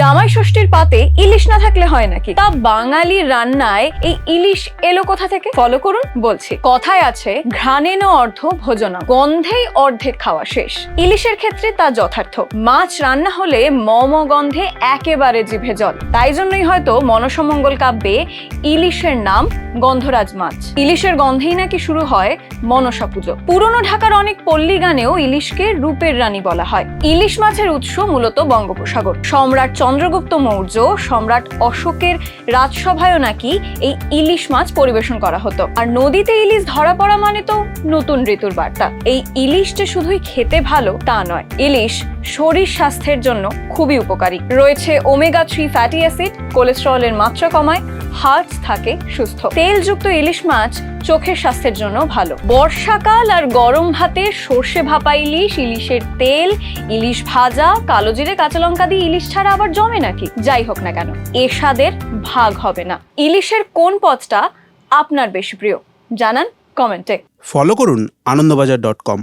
জামাই ষষ্ঠীর পাতে ইলিশ না থাকলে হয় নাকি? তা বাঙালি রান্নায় এই ইলিশ এলো কোথা থেকে? ফলো করুন, বলছি। কথায় আছে ঘ্রাণেন অর্ধ ভোজনম, গন্ধেই অর্ধেক খাওয়া শেষ। ইলিশের ক্ষেত্রে তা যথার্থ। মাছ রান্না হলে মম গন্ধে একেবারে জিভে জল। তাই জন্যই হয়তো মনসমঙ্গল কাব্যে ইলিশের নাম গন্ধরাজ মাছ। ইলিশের গন্ধেই নাকি শুরু হয় মনসা পুজো। পুরনো ঢাকার অনেক পল্লী গানেও ইলিশকে রূপের রানী বলা হয়। ইলিশ মাছের উৎস মূলত বঙ্গোপসাগর। সম্রাট চন্দ্রগুপ্ত মৌর্য, সম্রাট অশোকের রাজসভায়ও নাকি এই ইলিশ মাছ পরিবেশন করা হতো। আর নদীতে ইলিশ ধরা পড়া মানে তো নতুন ঋতুর বার্তা। এই ইলিশ যে শুধুই খেতে ভালো তা নয়, ইলিশ শরীর স্বাস্থ্যের জন্য খুবই উপকারী। রয়েছে ওমেগা 3 ফ্যাটি অ্যাসিড, কোলেস্টেরলের মাত্রা কমায়, হার্ট থাকে সুস্থ। তেলযুক্ত ইলিশ মাছ চোখের স্বাস্থ্যের জন্য ভালো। বর্ষাকাল আর গরম ভাতে সর্ষে ভাপা ইলিশ, ইলিশের তেল, ইলিশ ভাজা, কালো জিরে কাঁচা লঙ্কা দিয়ে ইলিশ ছাড়া আবার জমে নাকি? যাই হোক না কেন, এ স্বাদের ভাগ হবে না। ইলিশের কোন পদটা আপনার বেশি প্রিয় জানান কমেন্টে। ফলো করুন আনন্দবাজার.com।